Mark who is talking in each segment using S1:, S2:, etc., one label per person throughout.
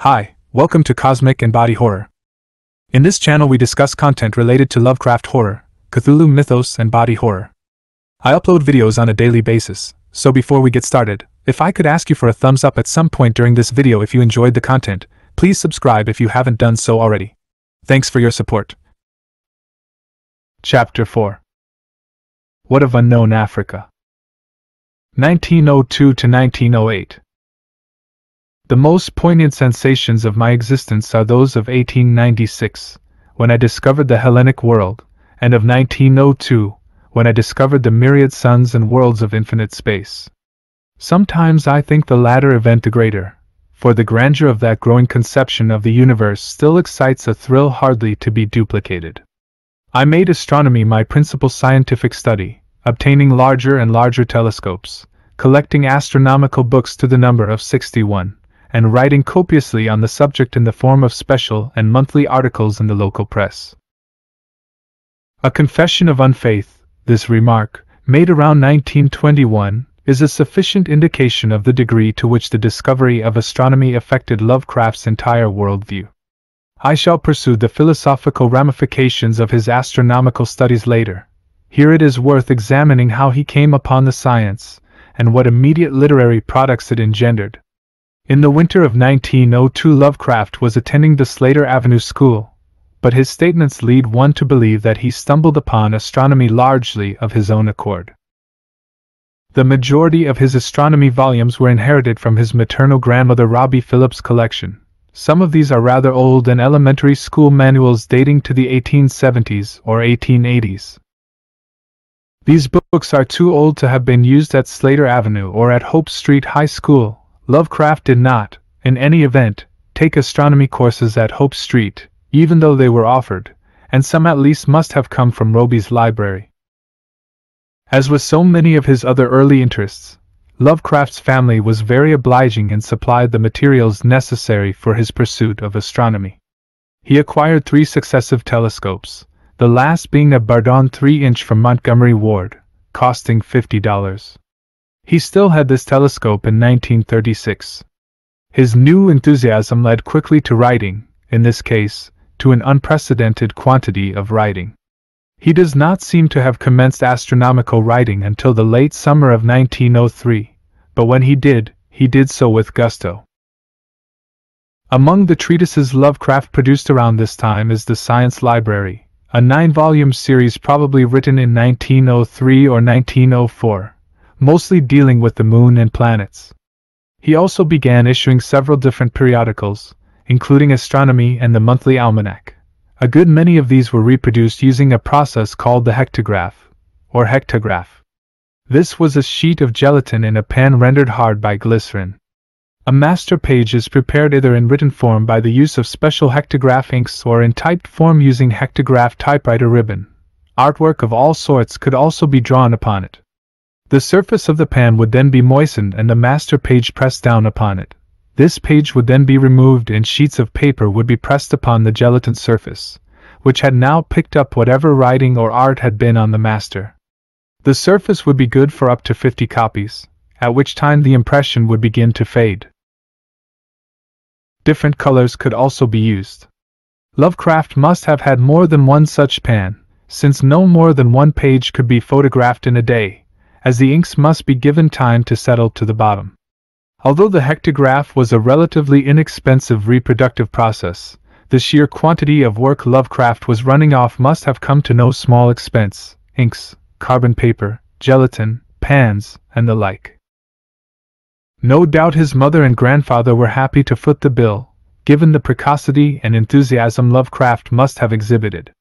S1: Hi, welcome to Cosmic and Body Horror. In this channel we discuss content related to Lovecraft horror, Cthulhu mythos and body horror. I upload videos on a daily basis, so before we get started, if I could ask you for a thumbs up at some point during this video if you enjoyed the content, please subscribe if you haven't done so already. Thanks for your support. Chapter 4. What of Unknown Africa? 1902 to 1908. The most poignant sensations of my existence are those of 1896, when I discovered the Hellenic world, and of 1902, when I discovered the myriad suns and worlds of infinite space. Sometimes I think the latter event the greater, for the grandeur of that growing conception of the universe still excites a thrill hardly to be duplicated. I made astronomy my principal scientific study, obtaining larger and larger telescopes, collecting astronomical books to the number of 61, and writing copiously on the subject in the form of special and monthly articles in the local press. A confession of unfaith, this remark, made around 1921, is a sufficient indication of the degree to which the discovery of astronomy affected Lovecraft's entire worldview. I shall pursue the philosophical ramifications of his astronomical studies later. Here it is worth examining how he came upon the science, and what immediate literary products it engendered. In the winter of 1902 Lovecraft was attending the Slater Avenue School, but his statements lead one to believe that he stumbled upon astronomy largely of his own accord. The majority of his astronomy volumes were inherited from his maternal grandmother Robbie Phillips' collection. Some of these are rather old and elementary school manuals dating to the 1870s or 1880s. These books are too old to have been used at Slater Avenue or at Hope Street High School. Lovecraft did not, in any event, take astronomy courses at Hope Street, even though they were offered, and some at least must have come from Robbie's library. As with so many of his other early interests, Lovecraft's family was very obliging and supplied the materials necessary for his pursuit of astronomy. He acquired 3 successive telescopes, the last being a Bardon 3-inch from Montgomery Ward, costing $50. He still had this telescope in 1936. His new enthusiasm led quickly to writing, in this case, to an unprecedented quantity of writing. He does not seem to have commenced astronomical writing until the late summer of 1903, but when he did so with gusto. Among the treatises Lovecraft produced around this time is the Science Library, a 9-volume series probably written in 1903 or 1904. Mostly dealing with the moon and planets. He also began issuing several different periodicals, including Astronomy and the Monthly Almanac. A good many of these were reproduced using a process called the hectograph, or hectograph. This was a sheet of gelatin in a pan rendered hard by glycerin. A master page is prepared either in written form by the use of special hectograph inks or in typed form using hectograph typewriter ribbon. Artwork of all sorts could also be drawn upon it. The surface of the pan would then be moistened and the master page pressed down upon it. This page would then be removed and sheets of paper would be pressed upon the gelatin surface, which had now picked up whatever writing or art had been on the master. The surface would be good for up to 50 copies, at which time the impression would begin to fade. Different colors could also be used. Lovecraft must have had more than one such pan, since no more than one page could be photographed in a day, as the inks must be given time to settle to the bottom. Although the hectograph was a relatively inexpensive reproductive process, the sheer quantity of work Lovecraft was running off must have come to no small expense: inks, carbon paper, gelatin, pans, and the like. No doubt his mother and grandfather were happy to foot the bill, given the precocity and enthusiasm Lovecraft must have exhibited.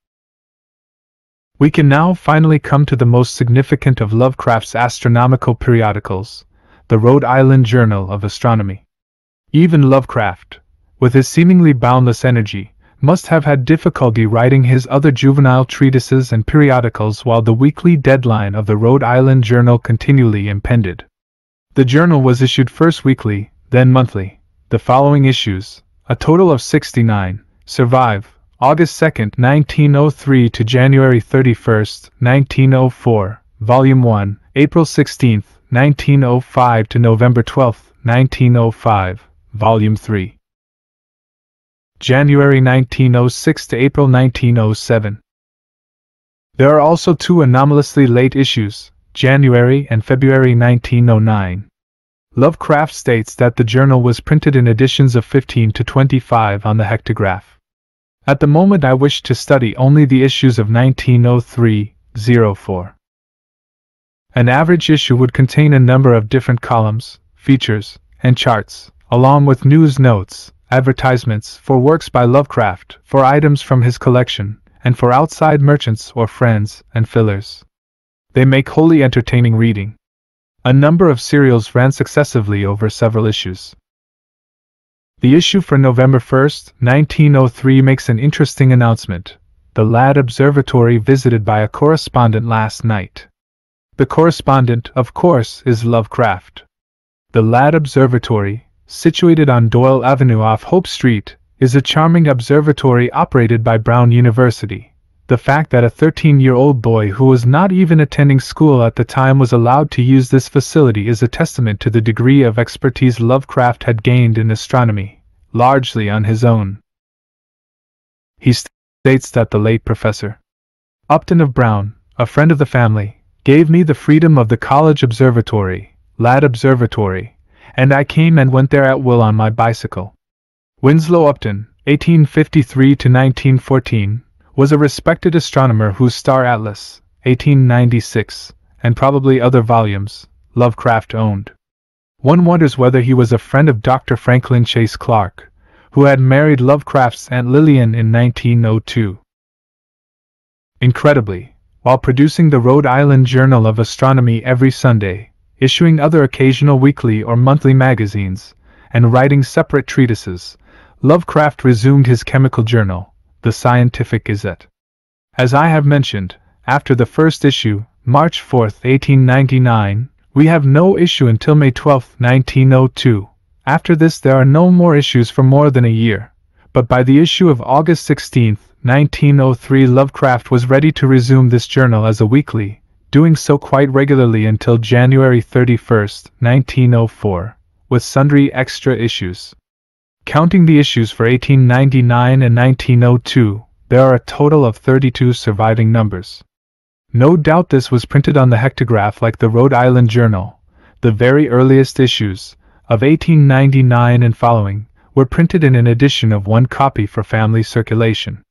S1: We can now finally come to the most significant of Lovecraft's astronomical periodicals, the Rhode Island Journal of Astronomy. Even Lovecraft, with his seemingly boundless energy, must have had difficulty writing his other juvenile treatises and periodicals while the weekly deadline of the Rhode Island Journal continually impended. The journal was issued first weekly, then monthly. The following issues, a total of 69, survive: August 2, 1903 to January 31, 1904, Volume 1, April 16, 1905 to November 12, 1905, Volume 3. January 1906 to April 1907. There are also two anomalously late issues, January and February 1909. Lovecraft states that the journal was printed in editions of 15 to 25 on the hectograph. At the moment I wished to study only the issues of 1903-04. An average issue would contain a number of different columns, features, and charts, along with news notes, advertisements for works by Lovecraft, for items from his collection, and for outside merchants or friends, and fillers. They make wholly entertaining reading. A number of serials ran successively over several issues. The issue for November 1, 1903 makes an interesting announcement: the Lad Observatory visited by a correspondent last night. The correspondent, of course, is Lovecraft. The Lad Observatory, situated on Doyle Avenue off Hope Street, is a charming observatory operated by Brown University. The fact that a 13-year-old boy who was not even attending school at the time was allowed to use this facility is a testament to the degree of expertise Lovecraft had gained in astronomy, largely on his own. He states that the late Professor Upton of Brown, a friend of the family, gave me the freedom of the college observatory, Lad Observatory, and I came and went there at will on my bicycle. Winslow Upton, 1853 to 1914, was a respected astronomer whose Star Atlas, 1896, and probably other volumes, Lovecraft owned. One wonders whether he was a friend of Dr. Franklin Chase Clark, who had married Lovecraft's Aunt Lillian in 1902. Incredibly, while producing the Rhode Island Journal of Astronomy every Sunday, issuing other occasional weekly or monthly magazines, and writing separate treatises, Lovecraft resumed his chemical journal, the Scientific Gazette. As I have mentioned, after the first issue, March 4, 1899, we have no issue until May 12, 1902. After this there are no more issues for more than a year, but by the issue of August 16, 1903 Lovecraft was ready to resume this journal as a weekly, doing so quite regularly until January 31, 1904, with sundry extra issues. Counting the issues for 1899 and 1902, there are a total of 32 surviving numbers. No doubt this was printed on the hectograph like the Rhode Island Journal. The very earliest issues, of 1899 and following, were printed in an edition of one copy for family circulation.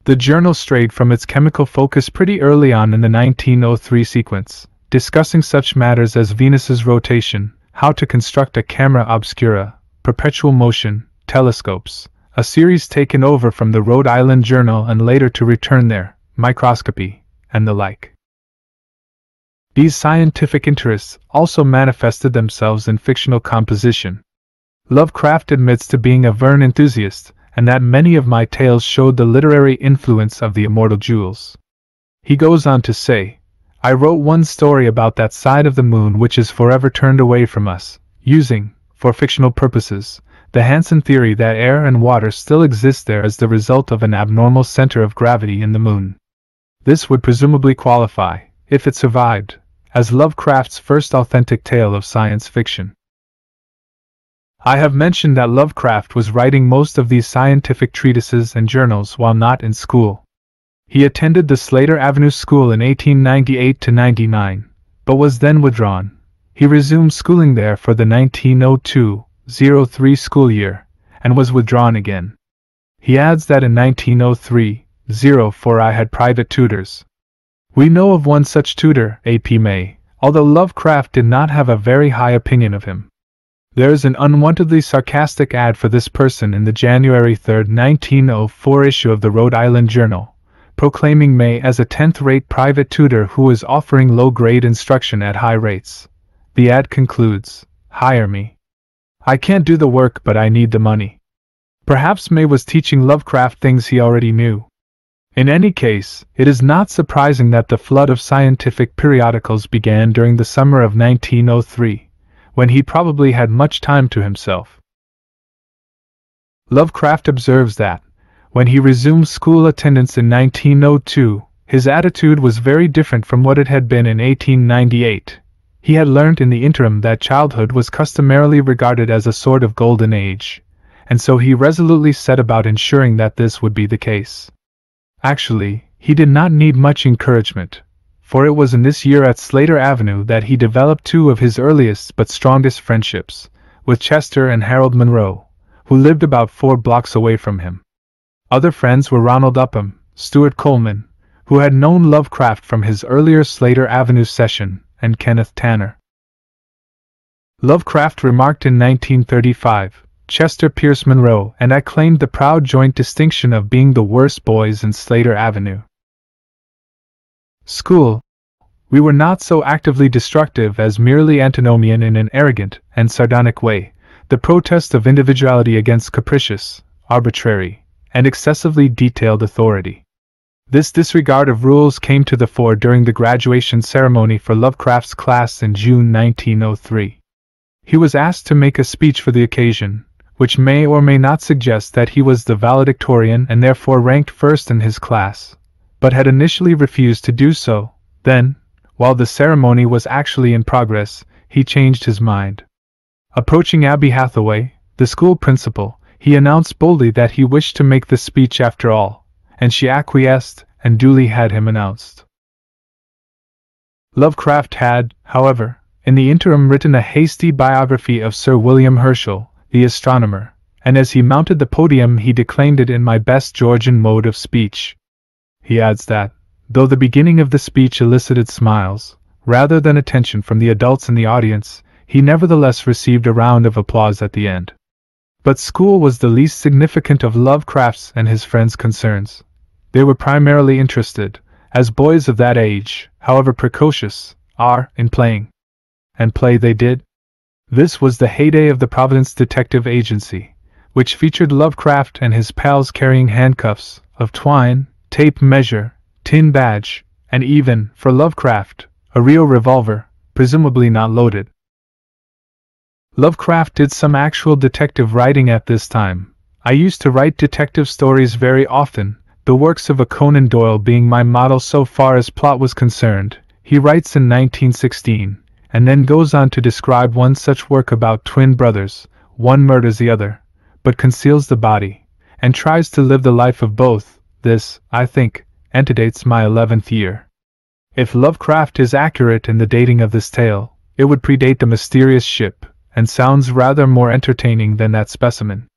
S1: The journal strayed from its chemical focus pretty early on in the 1903 sequence, discussing such matters as Venus's rotation, how to construct a camera obscura, perpetual motion, telescopes, a series taken over from the Rhode Island Journal and later to return there, microscopy, and the like. These scientific interests also manifested themselves in fictional composition. Lovecraft admits to being a Verne enthusiast, and that many of my tales showed the literary influence of the immortal Jules. He goes on to say, I wrote one story about that side of the moon which is forever turned away from us, using, for fictional purposes, the Hansen theory that air and water still exist there as the result of an abnormal center of gravity in the moon. This would presumably qualify, if it survived, as Lovecraft's first authentic tale of science fiction. I have mentioned that Lovecraft was writing most of these scientific treatises and journals while not in school. He attended the Slater Avenue School in 1898-99, but was then withdrawn. He resumed schooling there for the 1902-03 school year, and was withdrawn again. He adds that in 1903-04 I had private tutors. We know of one such tutor, A.P. May, although Lovecraft did not have a very high opinion of him. There is an unwontedly sarcastic ad for this person in the January 3, 1904 issue of the Rhode Island Journal, proclaiming May as a 10th-rate private tutor who is offering low-grade instruction at high rates. The ad concludes, "Hire me. I can't do the work but I need the money." Perhaps May was teaching Lovecraft things he already knew. In any case, it is not surprising that the flood of scientific periodicals began during the summer of 1903. When he probably had much time to himself. Lovecraft observes that, when he resumed school attendance in 1902, his attitude was very different from what it had been in 1898. He had learnt in the interim that childhood was customarily regarded as a sort of golden age, and so he resolutely set about ensuring that this would be the case. Actually, he did not need much encouragement, for it was in this year at Slater Avenue that he developed two of his earliest but strongest friendships, with Chester and Harold Monroe, who lived about 4 blocks away from him. Other friends were Ronald Upham, Stuart Coleman, who had known Lovecraft from his earlier Slater Avenue session, and Kenneth Tanner. Lovecraft remarked in 1935, "Chester Pierce Monroe and I claimed the proud joint distinction of being the worst boys in Slater Avenue. School. We were not so actively destructive as merely antinomian in an arrogant and sardonic way, the protest of individuality against capricious, arbitrary, and excessively detailed authority. This disregard of rules came to the fore during the graduation ceremony for Lovecraft's class in June 1903. He was asked to make a speech for the occasion, which may or may not suggest that he was the valedictorian and therefore ranked first in his class, but had initially refused to do so. Then, while the ceremony was actually in progress, he changed his mind. Approaching Abby Hathaway, the school principal, he announced boldly that he wished to make the speech after all, and she acquiesced and duly had him announced. Lovecraft had, however, in the interim written a hasty biography of Sir William Herschel, the astronomer, and as he mounted the podium he declaimed it in my best Georgian mode of speech. He adds that, though the beginning of the speech elicited smiles, rather than attention from the adults in the audience, he nevertheless received a round of applause at the end. But school was the least significant of Lovecraft's and his friends' concerns. They were primarily interested, as boys of that age, however precocious, are, in playing. And play they did. This was the heyday of the Providence Detective Agency, which featured Lovecraft and his pals carrying handcuffs of twine, tape measure, tin badge, and even, for Lovecraft, a real revolver, presumably not loaded. Lovecraft did some actual detective writing at this time. I used to write detective stories very often, the works of a Conan Doyle being my model so far as plot was concerned, he writes in 1916, and then goes on to describe one such work about twin brothers. One murders the other, but conceals the body, and tries to live the life of both. This, I think, antedates my 11th year. If Lovecraft is accurate in the dating of this tale, it would predate the mysterious ship, and sounds rather more entertaining than that specimen.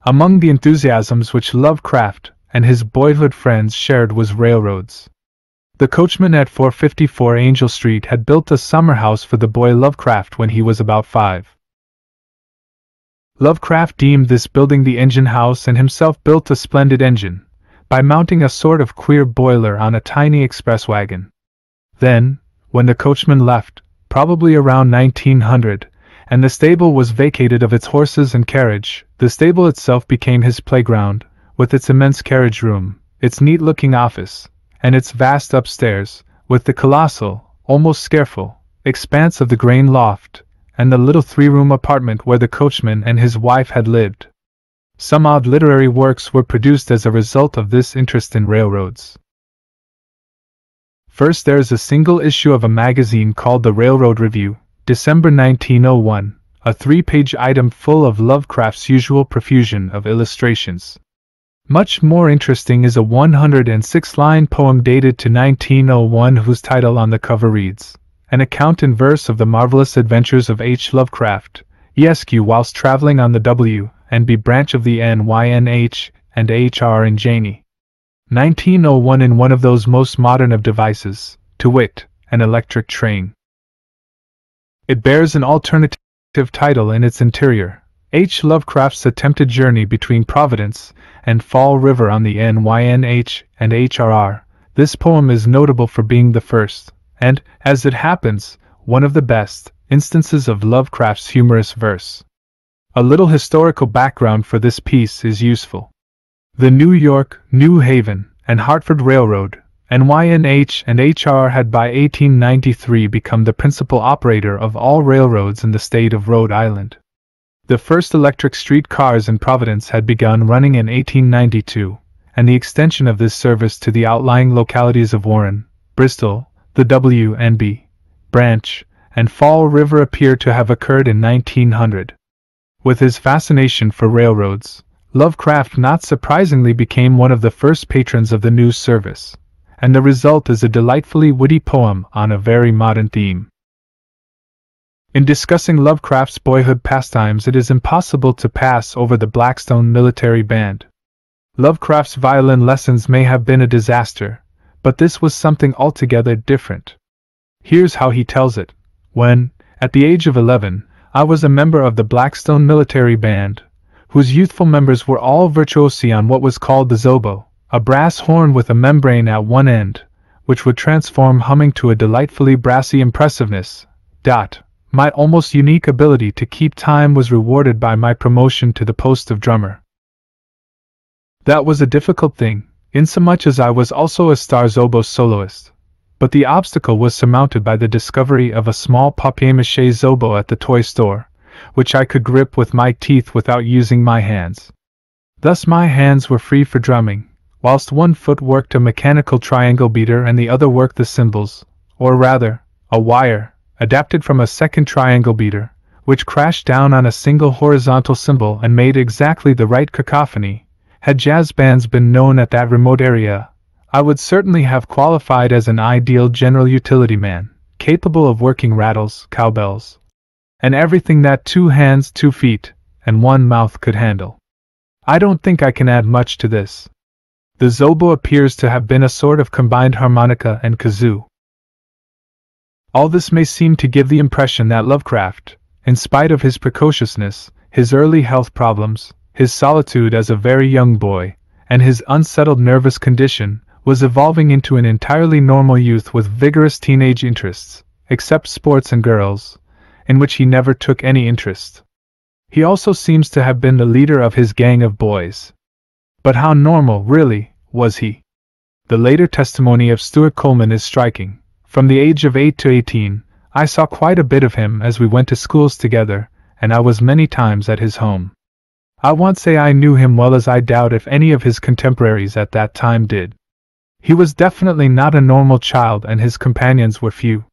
S1: Among the enthusiasms which Lovecraft and his boyhood friends shared was railroads. The coachman at 454 Angel Street had built a summer house for the boy Lovecraft when he was about 5. Lovecraft deemed this building the engine house and himself built a splendid engine, by mounting a sort of queer boiler on a tiny express wagon. Then, when the coachman left, probably around 1900, and the stable was vacated of its horses and carriage, the stable itself became his playground, with its immense carriage room, its neat-looking office, and its vast upstairs, with the colossal, almost scareful, expanse of the grain loft, and the little 3-room apartment where the coachman and his wife had lived. Some odd literary works were produced as a result of this interest in railroads. First there is a single issue of a magazine called the Railroad Review, December 1901, a 3-page item full of Lovecraft's usual profusion of illustrations. Much more interesting is a 106-line poem dated to 1901 whose title on the cover reads, "An account in verse of the marvelous adventures of H. Lovecraft, Esq. whilst traveling on the W and B branch of the NYNH and HR in Janey." 1901 in one of those most modern of devices, to wit, an electric train. It bears an alternative title in its interior, H. Lovecraft's attempted journey between Providence and Fall River on the NYNH and HRR. This poem is notable for being the first, and, as it happens, one of the best, instances of Lovecraft's humorous verse. A little historical background for this piece is useful. The New York, New Haven, and Hartford Railroad, NYNH and HR had by 1893 become the principal operator of all railroads in the state of Rhode Island. The first electric street cars in Providence had begun running in 1892, and the extension of this service to the outlying localities of Warren, Bristol, the W and B branch, and Fall River appear to have occurred in 1900. With his fascination for railroads, Lovecraft not surprisingly became one of the first patrons of the news service, and the result is a delightfully witty poem on a very modern theme. In discussing Lovecraft's boyhood pastimes, it is impossible to pass over the Blackstone military band. Lovecraft's violin lessons may have been a disaster, but this was something altogether different. Here's how he tells it. When, at the age of 11, I was a member of the Blackstone military band, whose youthful members were all virtuosi on what was called the zobo, a brass horn with a membrane at one end, which would transform humming to a delightfully brassy impressiveness. My almost unique ability to keep time was rewarded by my promotion to the post of drummer. That was a difficult thing, insomuch as I was also a star zobo soloist, but the obstacle was surmounted by the discovery of a small papier-mâché zobo at the toy store, which I could grip with my teeth without using my hands. Thus my hands were free for drumming, whilst one foot worked a mechanical triangle beater and the other worked the cymbals, or rather, a wire, adapted from a second triangle beater, which crashed down on a single horizontal cymbal and made exactly the right cacophony. Had jazz bands been known at that remote area, I would certainly have qualified as an ideal general utility man, capable of working rattles, cowbells, and everything that 2 hands, 2 feet, and 1 mouth could handle. I don't think I can add much to this. The zobo appears to have been a sort of combined harmonica and kazoo. All this may seem to give the impression that Lovecraft, in spite of his precociousness, his early health problems, his solitude as a very young boy, and his unsettled nervous condition, was evolving into an entirely normal youth with vigorous teenage interests, except sports and girls, in which he never took any interest. He also seems to have been the leader of his gang of boys. But how normal, really, was he? The later testimony of Stuart Coleman is striking. From the age of 8 to 18, I saw quite a bit of him as we went to schools together, and I was many times at his home. I won't say I knew him well, as I doubt if any of his contemporaries at that time did. He was definitely not a normal child, and his companions were few.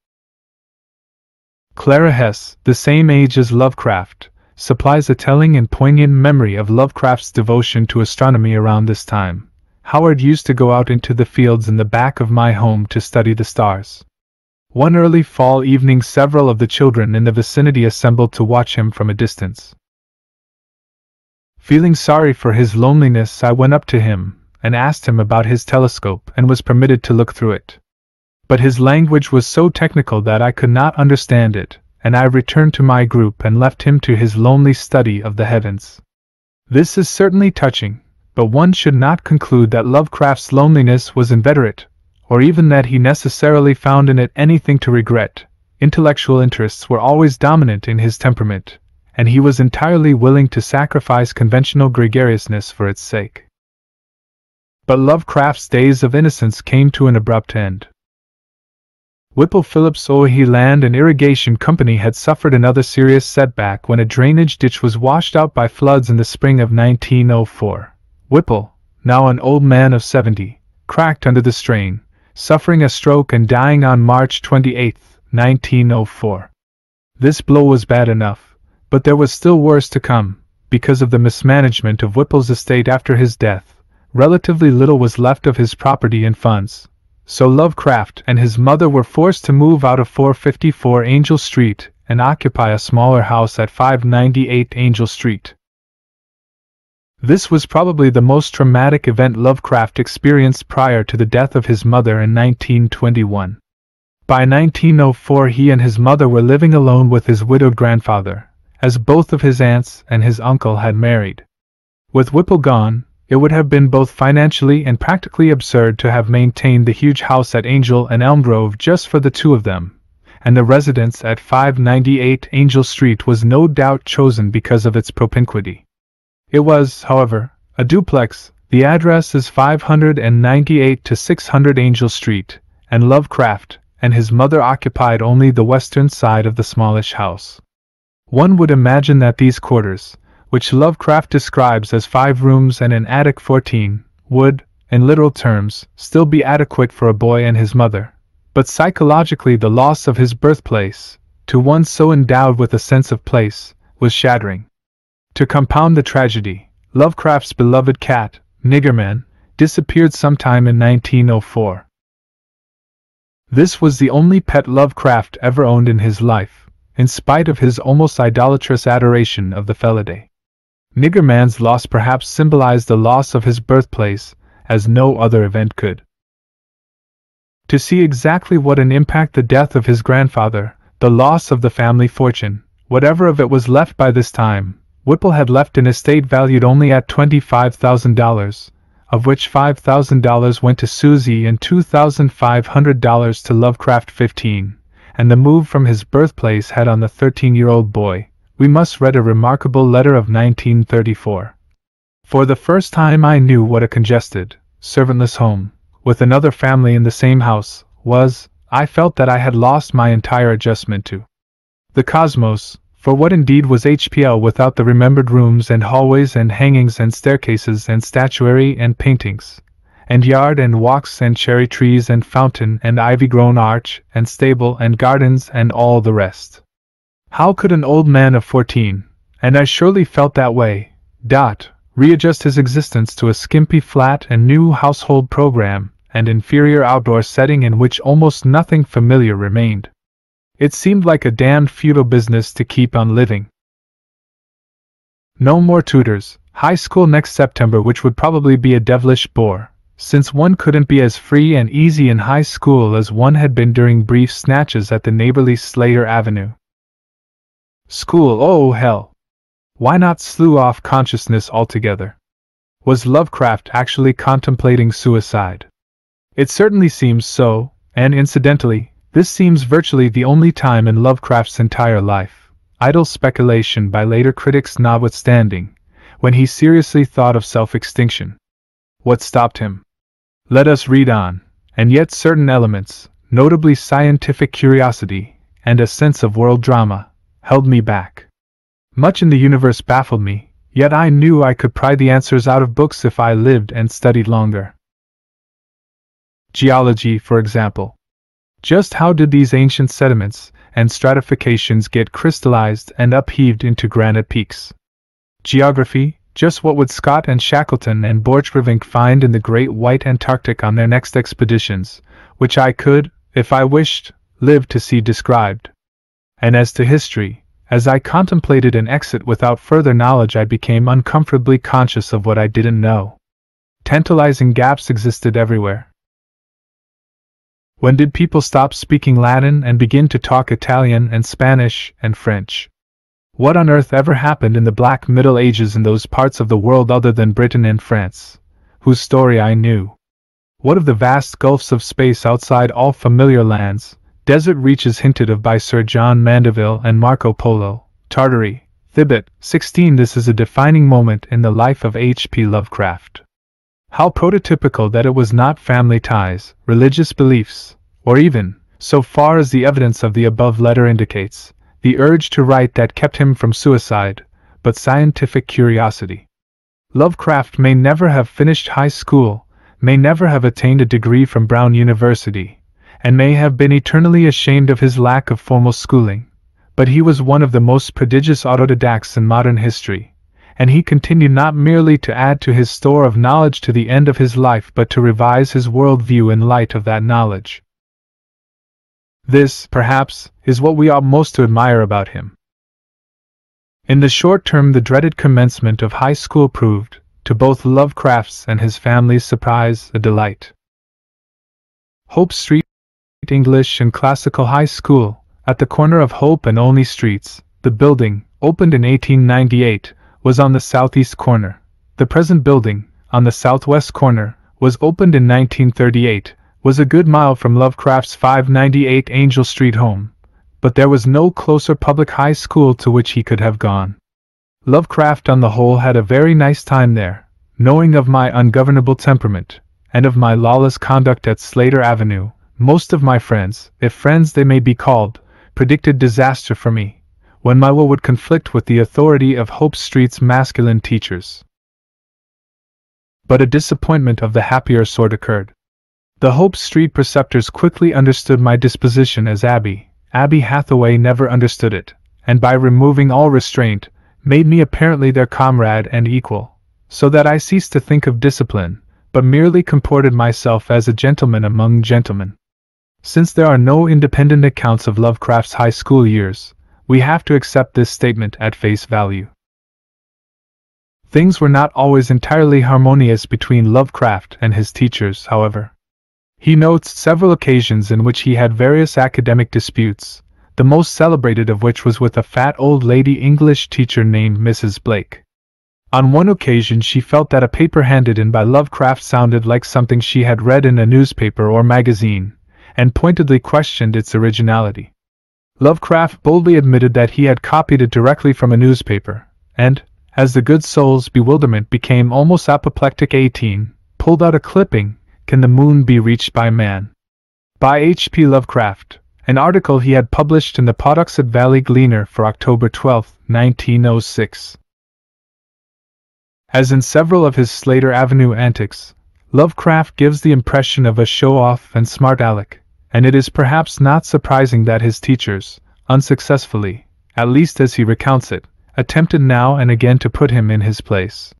S1: Clara Hess, the same age as Lovecraft, supplies a telling and poignant memory of Lovecraft's devotion to astronomy around this time. Howard used to go out into the fields in the back of my home to study the stars. One early fall evening, several of the children in the vicinity assembled to watch him from a distance. Feeling sorry for his loneliness, I went up to him and asked him about his telescope and was permitted to look through it. But his language was so technical that I could not understand it, and I returned to my group and left him to his lonely study of the heavens. This is certainly touching, but one should not conclude that Lovecraft's loneliness was inveterate, or even that he necessarily found in it anything to regret. Intellectual interests were always dominant in his temperament, and he was entirely willing to sacrifice conventional gregariousness for its sake. But Lovecraft's days of innocence came to an abrupt end. Whipple Phillips Oahe Land and Irrigation Company had suffered another serious setback when a drainage ditch was washed out by floods in the spring of 1904. Whipple, now an old man of 70, cracked under the strain, suffering a stroke and dying on March 28, 1904. This blow was bad enough, but there was still worse to come. Because of the mismanagement of Whipple's estate after his death, relatively little was left of his property and funds, so Lovecraft and his mother were forced to move out of 454 Angel Street and occupy a smaller house at 598 Angel Street. This was probably the most traumatic event Lovecraft experienced prior to the death of his mother in 1921. By 1904 he and his mother were living alone with his widowed grandfather, as both of his aunts and his uncle had married. With Whipple gone, it would have been both financially and practically absurd to have maintained the huge house at Angel and Elm Grove just for the two of them, and the residence at 598 Angel Street was no doubt chosen because of its propinquity. It was, however, a duplex. The address is 598 to 600 Angel Street, and Lovecraft and his mother occupied only the western side of the smallish house. One would imagine that these quarters, which Lovecraft describes as 5 rooms and an attic 14, would, in literal terms, still be adequate for a boy and his mother, but psychologically the loss of his birthplace, to one so endowed with a sense of place, was shattering. To compound the tragedy, Lovecraft's beloved cat, Niggerman, disappeared sometime in 1904. This was the only pet Lovecraft ever owned in his life, in spite of his almost idolatrous adoration of the Felidae. Niggerman's loss perhaps symbolized the loss of his birthplace, as no other event could. To see exactly what an impact the death of his grandfather, the loss of the family fortune, whatever of it was left by this time, Whipple had left an estate valued only at $25,000, of which $5,000 went to Susie and $2,500 to Lovecraft 15, and the move from his birthplace had on the 13-year-old boy. We must read a remarkable letter of 1934. For the first time I knew what a congested, servantless home, with another family in the same house, was. I felt that I had lost my entire adjustment to the cosmos, for what indeed was HPL without the remembered rooms and hallways and hangings and staircases and statuary and paintings, and yard and walks and cherry trees and fountain and ivy-grown arch and stable and gardens and all the rest. How could an old man of 14, and I surely felt that way, readjust his existence to a skimpy flat and new household program and inferior outdoor setting in which almost nothing familiar remained? It seemed like a damned futile business to keep on living. No more tutors, high school next September, which would probably be a devilish bore, since one couldn't be as free and easy in high school as one had been during brief snatches at the neighborly Slater Avenue. School, oh hell! Why not slew off consciousness altogether? Was Lovecraft actually contemplating suicide? It certainly seems so, and incidentally, this seems virtually the only time in Lovecraft's entire life, idle speculation by later critics notwithstanding, when he seriously thought of self-extinction. What stopped him? Let us read on, and yet certain elements, notably scientific curiosity, and a sense of world drama, held me back. Much in the universe baffled me, yet I knew I could pry the answers out of books if I lived and studied longer. Geology, for example. Just how did these ancient sediments and stratifications get crystallized and upheaved into granite peaks? Geography, just what would Scott and Shackleton and Borchgrevink find in the Great White Antarctic on their next expeditions, which I could, if I wished, live to see described? And as to history, as I contemplated an exit without further knowledge, I became uncomfortably conscious of what I didn't know. Tantalizing gaps existed everywhere. When did people stop speaking Latin and begin to talk Italian and Spanish and French? What on earth ever happened in the Black Middle Ages in those parts of the world other than Britain and France, whose story I knew? What of the vast gulfs of space outside all familiar lands, desert reaches hinted of by Sir John Mandeville and Marco Polo, Tartary, Thibet, 16? This is a defining moment in the life of H.P. Lovecraft. How prototypical that it was not family ties, religious beliefs, or even, so far as the evidence of the above letter indicates, the urge to write that kept him from suicide, but scientific curiosity. Lovecraft may never have finished high school, may never have attained a degree from Brown University, and may have been eternally ashamed of his lack of formal schooling, but he was one of the most prodigious autodidacts in modern history, and he continued not merely to add to his store of knowledge to the end of his life but to revise his worldview in light of that knowledge. This, perhaps, is what we ought most to admire about him. In the short term, the dreaded commencement of high school proved, to both Lovecraft's and his family's surprise, a delight. Hope Street English and Classical High School, at the corner of Hope and Olney Streets, the building, opened in 1898, was on the southeast corner. The present building, on the southwest corner, was opened in 1938, was a good mile from Lovecraft's 598 Angel Street home, but there was no closer public high school to which he could have gone. Lovecraft on the whole had a very nice time there, knowing of my ungovernable temperament, and of my lawless conduct at Slater Avenue. Most of my friends, if friends they may be called, predicted disaster for me, when my will would conflict with the authority of Hope Street's masculine teachers. But a disappointment of the happier sort occurred. The Hope Street preceptors quickly understood my disposition as Abby Hathaway never understood it, and by removing all restraint, made me apparently their comrade and equal, so that I ceased to think of discipline, but merely comported myself as a gentleman among gentlemen. Since there are no independent accounts of Lovecraft's high school years, we have to accept this statement at face value. Things were not always entirely harmonious between Lovecraft and his teachers, however. He notes several occasions in which he had various academic disputes, the most celebrated of which was with a fat old lady English teacher named Mrs. Blake. On one occasion she felt that a paper handed in by Lovecraft sounded like something she had read in a newspaper or magazine, and pointedly questioned its originality. Lovecraft boldly admitted that he had copied it directly from a newspaper, and, as the good soul's bewilderment became almost apoplectic, 18, pulled out a clipping, "Can the Moon Be Reached by Man?" by H.P. Lovecraft, an article he had published in the Pawtuxet Valley Gleaner for October 12, 1906. As in several of his Slater Avenue antics, Lovecraft gives the impression of a show-off and smart aleck, and it is perhaps not surprising that his teachers, unsuccessfully, at least as he recounts it, attempted now and again to put him in his place.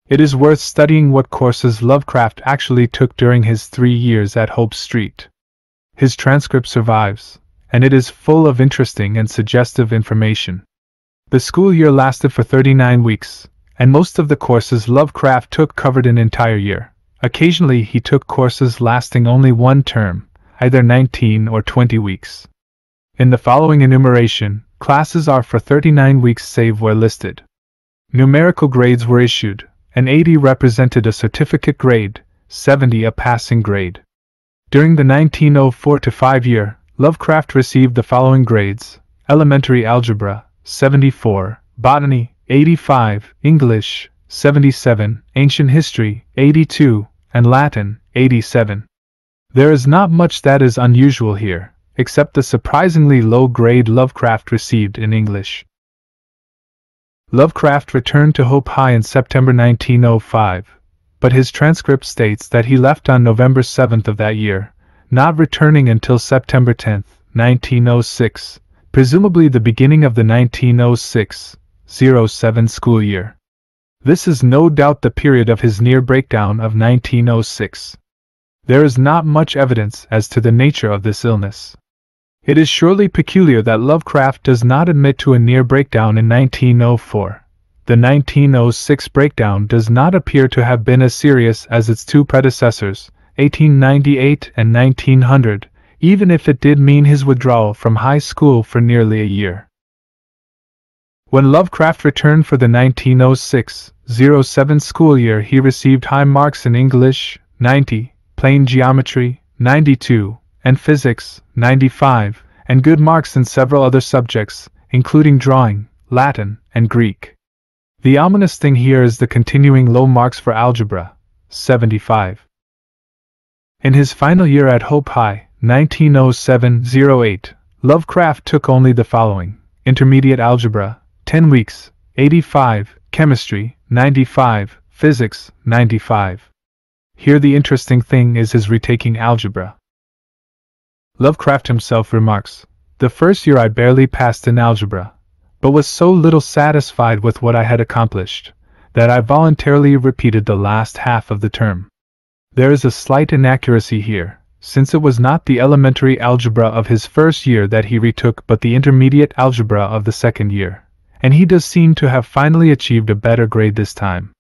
S1: It is worth studying what courses Lovecraft actually took during his 3 years at Hope Street. His transcript survives, and it is full of interesting and suggestive information. The school year lasted for 39 weeks, and most of the courses Lovecraft took covered an entire year. Occasionally he took courses lasting only one term, either 19 or 20 weeks. In the following enumeration, classes are for 39 weeks save where listed. Numerical grades were issued, and 80 represented a certificate grade, 70 a passing grade. During the 1904-05 year, Lovecraft received the following grades: elementary algebra, 74, botany, 85, English, 77, ancient history, 82, and Latin, 87. There is not much that is unusual here, except the surprisingly low grade Lovecraft received in English. Lovecraft returned to Hope High in September 1905, but his transcript states that he left on November 7th of that year, not returning until September 10, 1906, presumably the beginning of the 1906-07 school year. This is no doubt the period of his near breakdown of 1906. There is not much evidence as to the nature of this illness. It is surely peculiar that Lovecraft does not admit to a near breakdown in 1904. The 1906 breakdown does not appear to have been as serious as its two predecessors, 1898 and 1900, even if it did mean his withdrawal from high school for nearly a year. When Lovecraft returned for the 1906-07 school year, he received high marks in English, 90, plain geometry, 92, and physics, 95, and good marks in several other subjects, including drawing, Latin, and Greek. The ominous thing here is the continuing low marks for algebra, 75. In his final year at Hope High, 1907-08, Lovecraft took only the following: intermediate algebra, 10 weeks, 85, chemistry, 95, physics, 95. Here the interesting thing is his retaking algebra. Lovecraft himself remarks, "The first year I barely passed in algebra, but was so little satisfied with what I had accomplished, that I voluntarily repeated the last half of the term." There is a slight inaccuracy here, since it was not the elementary algebra of his first year that he retook but the intermediate algebra of the second year, and he does seem to have finally achieved a better grade this time.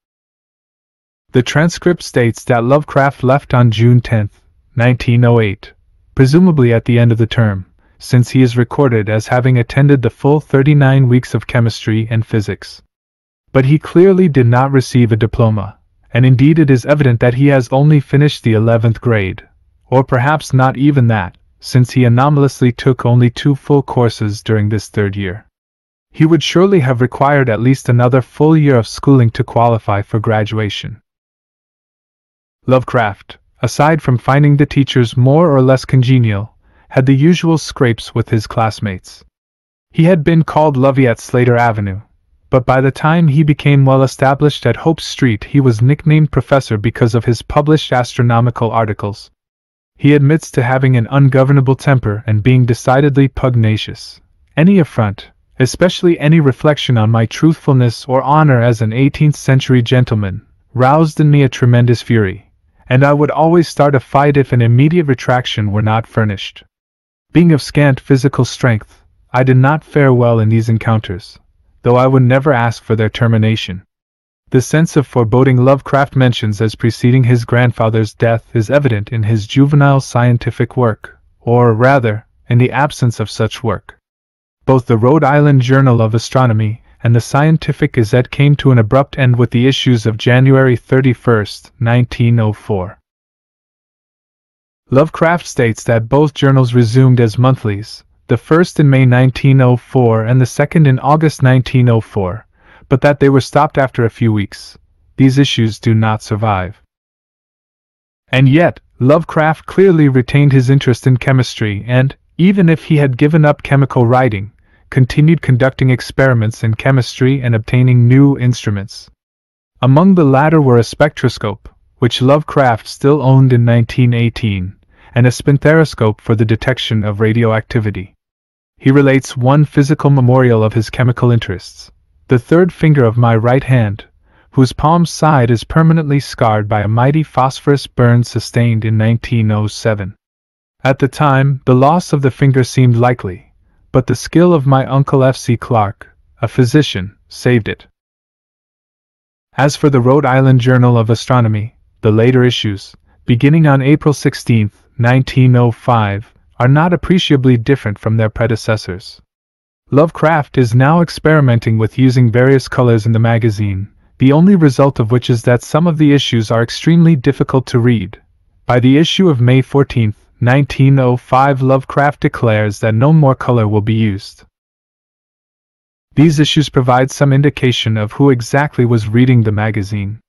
S1: The transcript states that Lovecraft left on June 10, 1908, presumably at the end of the term, since he is recorded as having attended the full 39 weeks of chemistry and physics. But he clearly did not receive a diploma, and indeed it is evident that he has only finished the 11th grade, or perhaps not even that, since he anomalously took only 2 full courses during this third year. He would surely have required at least another full year of schooling to qualify for graduation. Lovecraft, aside from finding the teachers more or less congenial, had the usual scrapes with his classmates. He had been called Lovey at Slater Avenue, but by the time he became well established at Hope Street he was nicknamed Professor because of his published astronomical articles. He admits to having an ungovernable temper and being decidedly pugnacious. Any affront, especially any reflection on my truthfulness or honor as an 18th-century gentleman, roused in me a tremendous fury, and I would always start a fight if an immediate retraction were not furnished. Being of scant physical strength, I did not fare well in these encounters, though I would never ask for their termination. The sense of foreboding Lovecraft mentions as preceding his grandfather's death is evident in his juvenile scientific work, or rather, in the absence of such work. Both the Rhode Island Journal of Astronomy and the Scientific Gazette came to an abrupt end with the issues of January 31, 1904. Lovecraft states that both journals resumed as monthlies, the first in May 1904 and the second in August 1904, but that they were stopped after a few weeks. These issues do not survive. And yet, Lovecraft clearly retained his interest in chemistry and, even if he had given up chemical writing, continued conducting experiments in chemistry and obtaining new instruments. Among the latter were a spectroscope, which Lovecraft still owned in 1918, and a spinthariscope for the detection of radioactivity. He relates one physical memorial of his chemical interests: the third finger of my right hand, whose palm side is permanently scarred by a mighty phosphorus burn sustained in 1907. At the time, the loss of the finger seemed likely, but the skill of my uncle F.C. Clark, a physician, saved it. As for the Rhode Island Journal of Astronomy, the later issues, beginning on April 16, 1905, are not appreciably different from their predecessors. Lovecraft is now experimenting with using various colors in the magazine, the only result of which is that some of the issues are extremely difficult to read. By the issue of May 14, 1905, Lovecraft declares that no more color will be used. These issues provide some indication of who exactly was reading the magazine.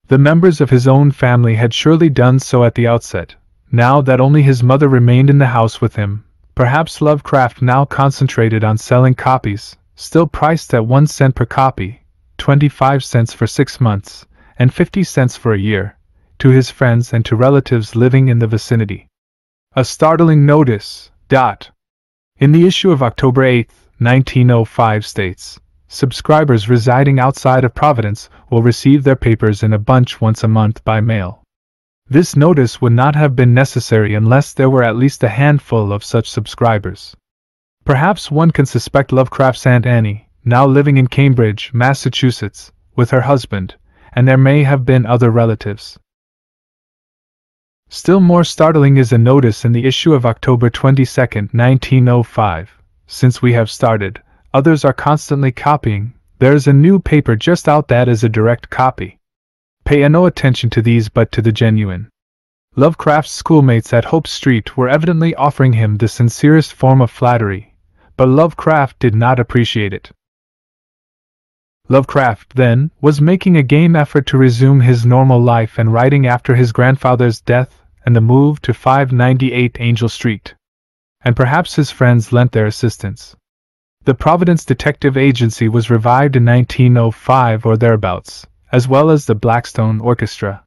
S1: The members of his own family had surely done so at the outset. Now that only his mother remained in the house with him, perhaps Lovecraft now concentrated on selling copies, still priced at 1 cent per copy, 25 cents for 6 months, and 50 cents for a year, to his friends and to relatives living in the vicinity. A startling notice, in the issue of October 8, 1905 states, subscribers residing outside of Providence will receive their papers in a bunch once a month by mail. This notice would not have been necessary unless there were at least a handful of such subscribers. Perhaps one can suspect Lovecraft's Aunt Annie, now living in Cambridge, Massachusetts, with her husband, and there may have been other relatives. Still more startling is a notice in the issue of October 22, 1905. Since we have started, others are constantly copying. There is a new paper just out that is a direct copy. Pay no attention to these but to the genuine. Lovecraft's schoolmates at Hope Street were evidently offering him the sincerest form of flattery, but Lovecraft did not appreciate it. Lovecraft, then, was making a game effort to resume his normal life and writing after his grandfather's death and the move to 598 Angel Street. And perhaps his friends lent their assistance. The Providence Detective Agency was revived in 1905 or thereabouts, as well as the Blackstone Orchestra.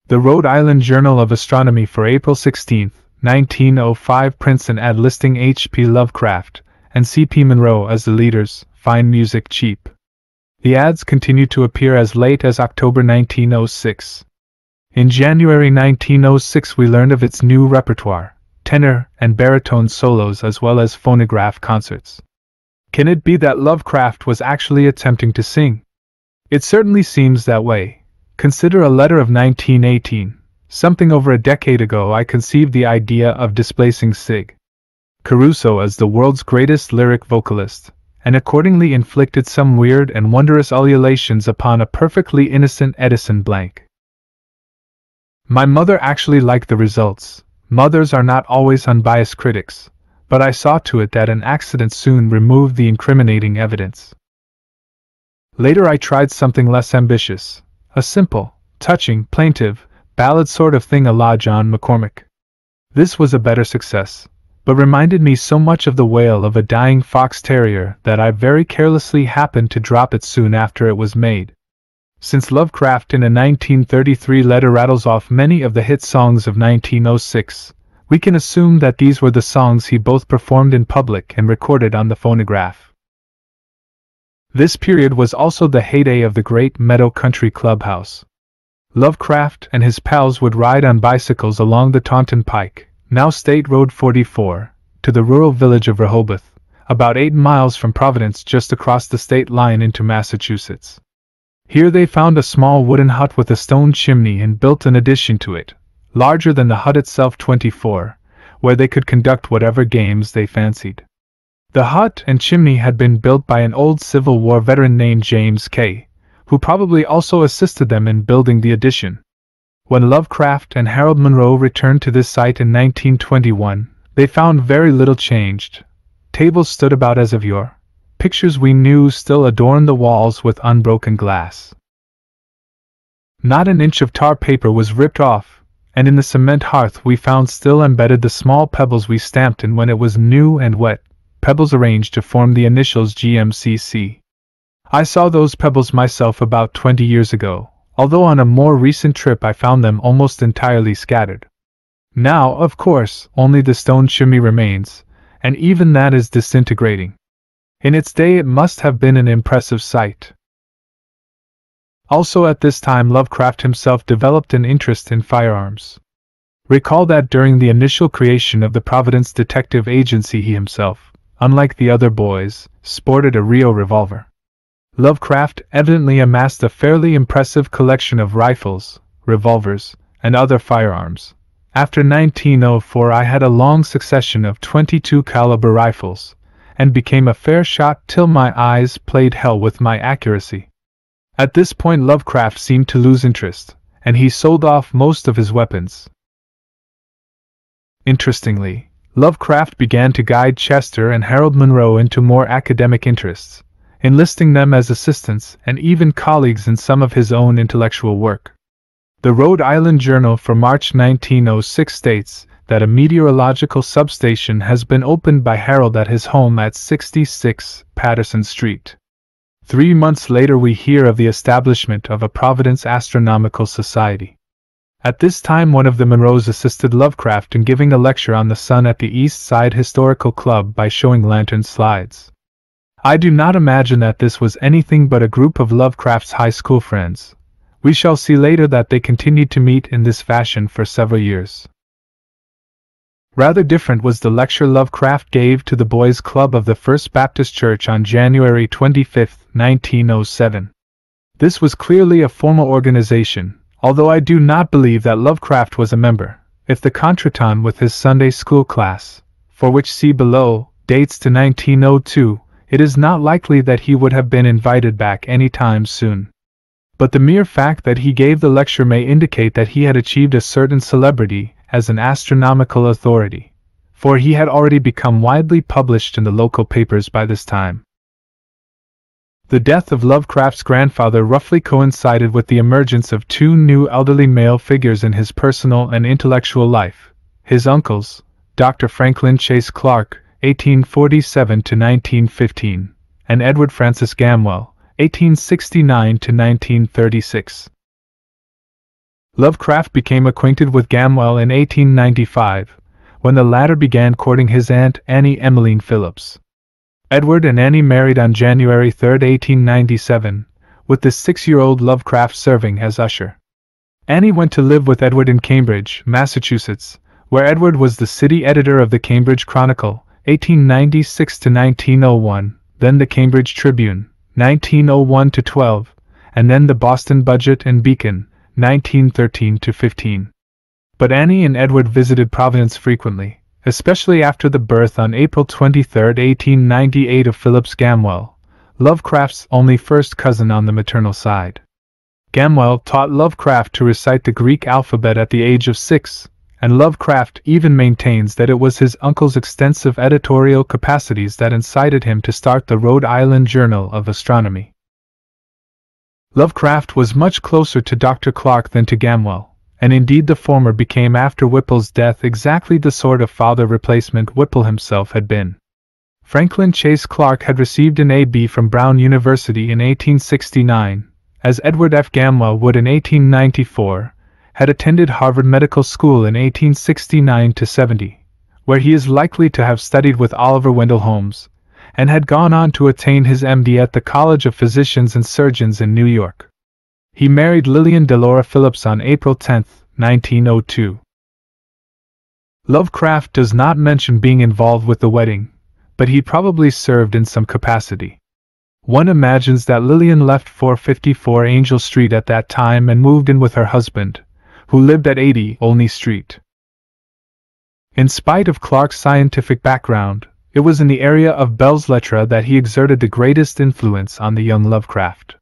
S1: The Rhode Island Journal of Astronomy for April 16, 1905 prints an ad listing H.P. Lovecraft and C.P. Monroe as the leaders, fine music cheap. The ads continued to appear as late as October 1906. In January 1906 we learned of its new repertoire, tenor and baritone solos as well as phonograph concerts. Can it be that Lovecraft was actually attempting to sing? It certainly seems that way. Consider a letter of 1918. Something over a decade ago I conceived the idea of displacing Sig. Caruso as the world's greatest lyric vocalist, and accordingly inflicted some weird and wondrous ululations upon a perfectly innocent Edison blank. My mother actually liked the results. Mothers are not always unbiased critics, but I saw to it that an accident soon removed the incriminating evidence. Later I tried something less ambitious, a simple, touching, plaintive, ballad sort of thing a la John McCormack. This was a better success, but reminded me so much of the wail of a dying fox terrier that I very carelessly happened to drop it soon after it was made. Since Lovecraft in a 1933 letter rattles off many of the hit songs of 1906, we can assume that these were the songs he both performed in public and recorded on the phonograph. This period was also the heyday of the Great Meadow Country Clubhouse. Lovecraft and his pals would ride on bicycles along the Taunton Pike, now State Road 44, to the rural village of Rehoboth, about 8 miles from Providence, just across the state line into Massachusetts. Here they found a small wooden hut with a stone chimney and built an addition to it, larger than the hut itself 24, where they could conduct whatever games they fancied. The hut and chimney had been built by an old Civil War veteran named James Kay, who probably also assisted them in building the addition. When Lovecraft and Harold Monroe returned to this site in 1921, they found very little changed. Tables stood about as of yore. Pictures we knew still adorned the walls with unbroken glass. Not an inch of tar paper was ripped off, and in the cement hearth we found still embedded the small pebbles we stamped in when it was new and wet, pebbles arranged to form the initials GMCC. I saw those pebbles myself about 20 years ago, although on a more recent trip I found them almost entirely scattered. Now, of course, only the stone chimney remains, and even that is disintegrating. In its day it must have been an impressive sight. Also at this time Lovecraft himself developed an interest in firearms. Recall that during the initial creation of the Providence Detective Agency he himself, unlike the other boys, sported a Rio revolver. Lovecraft evidently amassed a fairly impressive collection of rifles, revolvers, and other firearms. After 1904 I had a long succession of 22 caliber rifles, and became a fair shot till my eyes played hell with my accuracy. At this point Lovecraft seemed to lose interest, and he sold off most of his weapons. Interestingly, Lovecraft began to guide Chester and Harold Monroe into more academic interests, enlisting them as assistants and even colleagues in some of his own intellectual work. The Rhode Island Journal for March 1906 states that a meteorological substation has been opened by Harold at his home at 66 Patterson Street. 3 months later we hear of the establishment of a Providence Astronomical Society. At this time one of the Monroes assisted Lovecraft in giving a lecture on the sun at the East Side Historical Club by showing lantern slides. I do not imagine that this was anything but a group of Lovecraft's high school friends. We shall see later that they continued to meet in this fashion for several years. Rather different was the lecture Lovecraft gave to the Boys' Club of the First Baptist Church on January 25, 1907. This was clearly a formal organization, although I do not believe that Lovecraft was a member. If the contretemps with his Sunday school class, for which see below, dates to 1902, it is not likely that he would have been invited back any time soon. But the mere fact that he gave the lecture may indicate that he had achieved a certain celebrity as an astronomical authority, for he had already become widely published in the local papers by this time. The death of Lovecraft's grandfather roughly coincided with the emergence of 2 new elderly male figures in his personal and intellectual life, his uncles, Dr. Franklin Chase Clark, 1847 to 1915, and Edward Francis Gamwell, 1869 to 1936. Lovecraft became acquainted with Gamwell in 1895, when the latter began courting his aunt Annie Emmeline Phillips. Edward and Annie married on January 3, 1897, with the 6-year-old Lovecraft serving as usher. Annie went to live with Edward in Cambridge, Massachusetts, where Edward was the city editor of the Cambridge Chronicle, 1896 to 1901, then the Cambridge Tribune, 1901 to 12, and then the Boston Budget and Beacon, 1913 to 15. But Annie and Edward visited Providence frequently, especially after the birth on April 23, 1898 of Phillips Gamwell, Lovecraft's only first cousin on the maternal side. Gamwell taught Lovecraft to recite the Greek alphabet at the age of 6, and Lovecraft even maintains that it was his uncle's extensive editorial capacities that incited him to start the Rhode Island Journal of Astronomy. Lovecraft was much closer to Dr. Clark than to Gamwell, and indeed the former became after Whipple's death exactly the sort of father replacement Whipple himself had been. Franklin Chase Clark had received an A.B. from Brown University in 1869, as Edward F. Gamwell would in 1894, had attended Harvard Medical School in 1869 to 70, where he is likely to have studied with Oliver Wendell Holmes, and had gone on to attain his MD at the College of Physicians and Surgeons in New York. He married Lillian Delora Phillips on April 10, 1902. Lovecraft does not mention being involved with the wedding, but he probably served in some capacity. One imagines that Lillian left 454 Angel Street at that time and moved in with her husband, who lived at 80 Olney Street. In spite of Clarke's scientific background, it was in the area of belles lettres that he exerted the greatest influence on the young Lovecraft.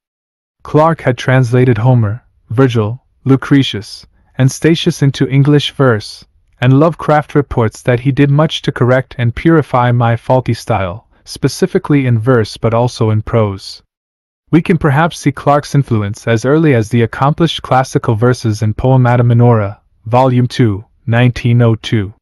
S1: Clarke had translated Homer, Virgil, Lucretius, and Statius into English verse, and Lovecraft reports that he did much to correct and purify my faulty style, specifically in verse but also in prose. We can perhaps see Clarke's influence as early as the accomplished classical verses in Poemata Minora, Volume 2, 1902.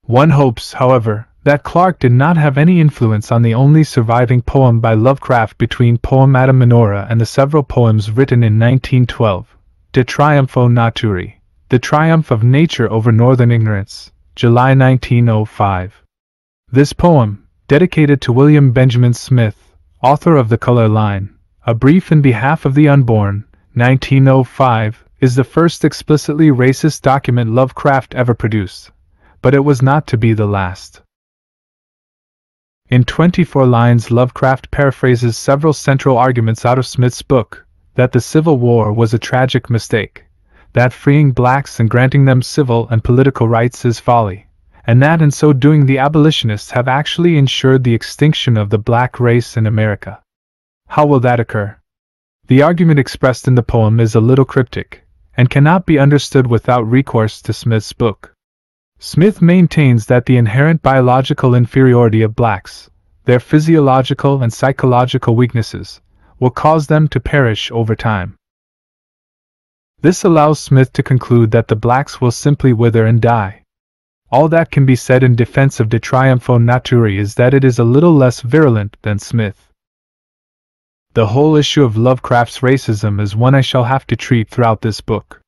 S1: One hopes, however, that Clarke did not have any influence on the only surviving poem by Lovecraft between Poemata Minora and the several poems written in 1912, De Triumpho Naturae, The Triumph of Nature over Northern Ignorance, July 1905. This poem, dedicated to William Benjamin Smith, author of The Color Line, A Brief in Behalf of the Unborn, 1905, is the first explicitly racist document Lovecraft ever produced, but it was not to be the last. In 24 lines, Lovecraft paraphrases several central arguments out of Smith's book, that the Civil War was a tragic mistake, that freeing blacks and granting them civil and political rights is folly, and that in so doing the abolitionists have actually ensured the extinction of the black race in America. How will that occur? The argument expressed in the poem is a little cryptic, and cannot be understood without recourse to Smith's book. Smith maintains that the inherent biological inferiority of blacks, their physiological and psychological weaknesses, will cause them to perish over time. This allows Smith to conclude that the blacks will simply wither and die. All that can be said in defense of De Triumpho Naturae is that it is a little less virulent than Smith. The whole issue of Lovecraft's racism is one I shall have to treat throughout this book.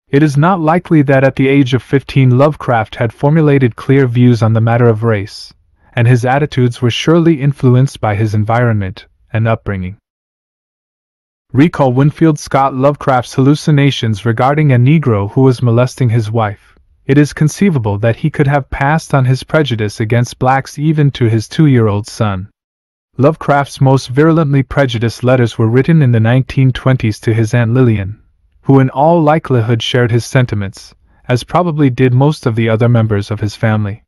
S1: It is not likely that at the age of 15 Lovecraft had formulated clear views on the matter of race, and his attitudes were surely influenced by his environment and upbringing. Recall Winfield Scott Lovecraft's hallucinations regarding a Negro who was molesting his wife. It is conceivable that he could have passed on his prejudice against blacks even to his 2-year-old son. Lovecraft's most virulently prejudiced letters were written in the 1920s to his Aunt Lillian, who in all likelihood shared his sentiments, as probably did most of the other members of his family.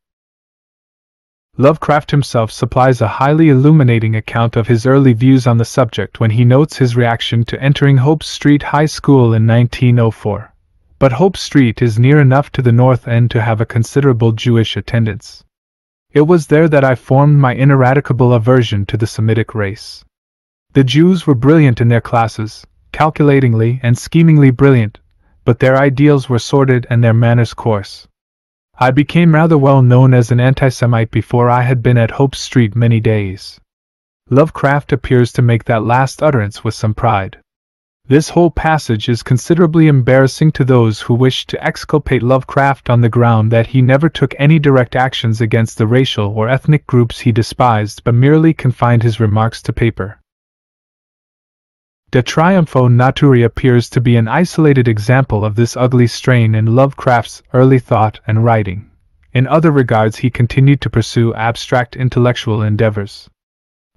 S1: Lovecraft himself supplies a highly illuminating account of his early views on the subject when he notes his reaction to entering Hope Street High School in 1904. But Hope Street is near enough to the North End to have a considerable Jewish attendance. It was there that I formed my ineradicable aversion to the Semitic race. The Jews were brilliant in their classes, calculatingly and schemingly brilliant, but their ideals were sordid and their manners coarse. I became rather well known as an anti-Semite before I had been at Hope Street many days. Lovecraft appears to make that last utterance with some pride. This whole passage is considerably embarrassing to those who wish to exculpate Lovecraft on the ground that he never took any direct actions against the racial or ethnic groups he despised but merely confined his remarks to paper. De Triumpho Naturae appears to be an isolated example of this ugly strain in Lovecraft's early thought and writing. In other regards he continued to pursue abstract intellectual endeavors.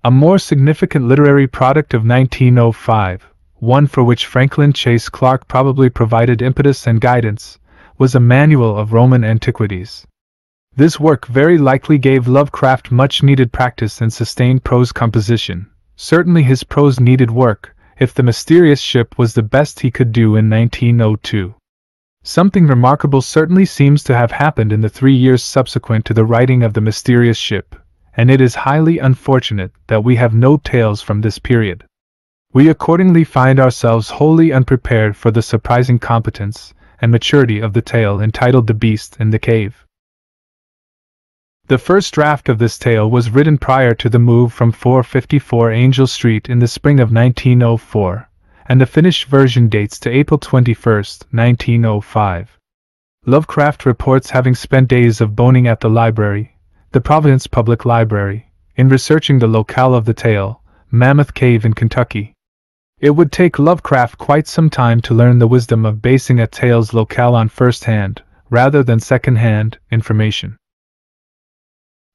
S1: A more significant literary product of 1905, one for which Franklin Chase Clarke probably provided impetus and guidance, was a manual of Roman antiquities. This work very likely gave Lovecraft much-needed practice in sustained prose composition. Certainly his prose needed work, if The Mysterious Ship was the best he could do in 1902. Something remarkable certainly seems to have happened in the 3 years subsequent to the writing of The Mysterious Ship, and it is highly unfortunate that we have no tales from this period. We accordingly find ourselves wholly unprepared for the surprising competence and maturity of the tale entitled The Beast in the Cave. The first draft of this tale was written prior to the move from 454 Angel Street in the spring of 1904, and the finished version dates to April 21, 1905. Lovecraft reports having spent days of boning at the library, the Providence Public Library, in researching the locale of the tale, Mammoth Cave in Kentucky. It would take Lovecraft quite some time to learn the wisdom of basing a tale's locale on first-hand, rather than second-hand, information.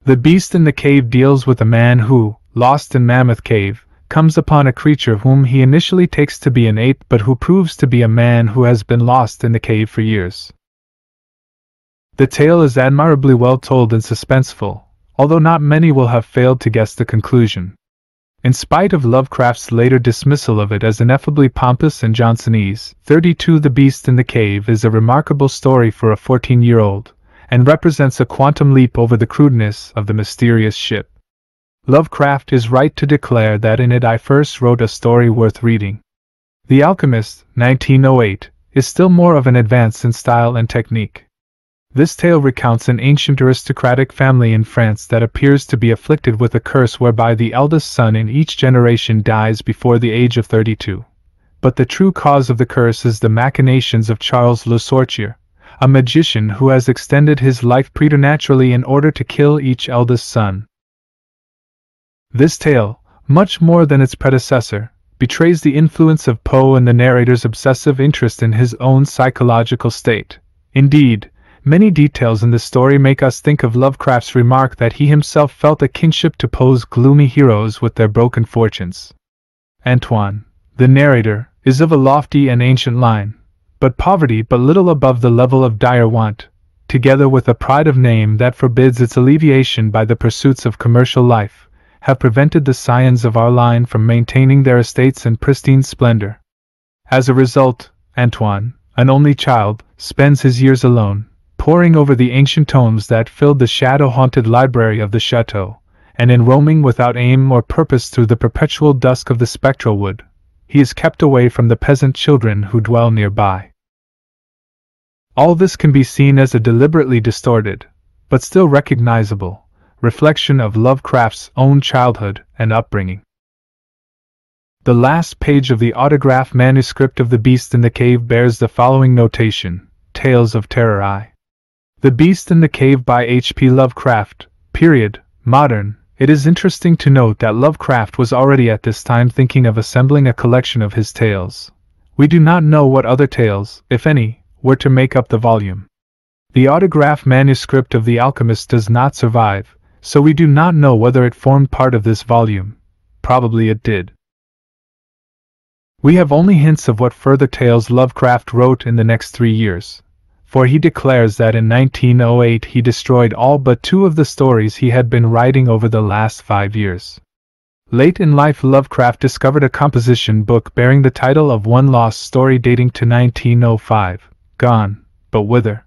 S1: The Beast in the Cave deals with a man who, lost in Mammoth Cave, comes upon a creature whom he initially takes to be an ape but who proves to be a man who has been lost in the cave for years. The tale is admirably well told and suspenseful, although not many will have failed to guess the conclusion. In spite of Lovecraft's later dismissal of it as ineffably pompous and Johnsonese, 32 The Beast in the Cave is a remarkable story for a 14-year-old, and represents a quantum leap over the crudeness of the mysterious ship. Lovecraft is right to declare that in it I first wrote a story worth reading. The Alchemist, 1908, is still more of an advance in style and technique. This tale recounts an ancient aristocratic family in France that appears to be afflicted with a curse whereby the eldest son in each generation dies before the age of 32. But the true cause of the curse is the machinations of Charles Le Sorcier, a magician who has extended his life preternaturally in order to kill each eldest son. This tale, much more than its predecessor, betrays the influence of Poe and the narrator's obsessive interest in his own psychological state. Indeed, many details in the story make us think of Lovecraft's remark that he himself felt a kinship to Poe's gloomy heroes with their broken fortunes. Antoine, the narrator, is of a lofty and ancient line, but poverty but little above the level of dire want, together with a pride of name that forbids its alleviation by the pursuits of commercial life, have prevented the scions of our line from maintaining their estates in pristine splendor. As a result, Antoine, an only child, spends his years alone, poring over the ancient tomes that filled the shadow-haunted library of the chateau, and in roaming without aim or purpose through the perpetual dusk of the spectral wood, he is kept away from the peasant children who dwell nearby. All this can be seen as a deliberately distorted, but still recognizable, reflection of Lovecraft's own childhood and upbringing. The last page of the autograph manuscript of The Beast in the Cave bears the following notation: Tales of Terror I. The Beast in the Cave by H.P. Lovecraft, period, modern. It is interesting to note that Lovecraft was already at this time thinking of assembling a collection of his tales. We do not know what other tales, if any, were to make up the volume. The autograph manuscript of The Alchemist does not survive, so we do not know whether it formed part of this volume. Probably it did. We have only hints of what further tales Lovecraft wrote in the next 3 years, for he declares that in 1908 he destroyed all but 2 of the stories he had been writing over the last 5 years. Late in life, Lovecraft discovered a composition book bearing the title of one lost story dating to 1905, Gone, but Whither?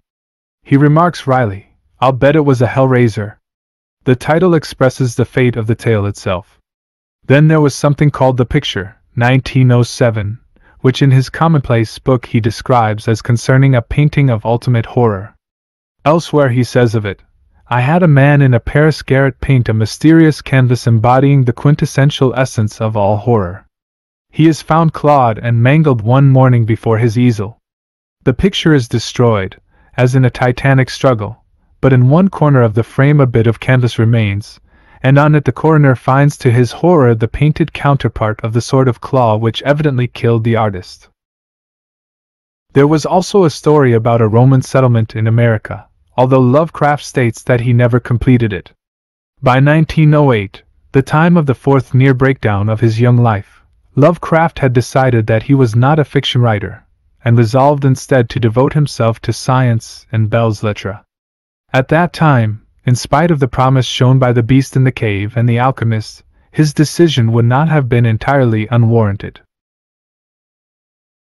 S1: He remarks wryly, "I'll bet it was a Hellraiser." The title expresses the fate of the tale itself. Then there was something called The Picture, 1907, which in his commonplace book he describes as concerning a painting of ultimate horror. Elsewhere he says of it, "I had a man in a Paris garret paint a mysterious canvas embodying the quintessential essence of all horror. He is found clawed and mangled one morning before his easel. The picture is destroyed, as in a titanic struggle, but in one corner of the frame a bit of canvas remains, and on it the coroner finds to his horror the painted counterpart of the sort of claw which evidently killed the artist." There was also a story about a Roman settlement in America, although Lovecraft states that he never completed it. By 1908, the time of the fourth near breakdown of his young life, Lovecraft had decided that he was not a fiction writer, and resolved instead to devote himself to science and belles lettres. At that time, in spite of the promise shown by The Beast in the Cave and The Alchemist, his decision would not have been entirely unwarranted.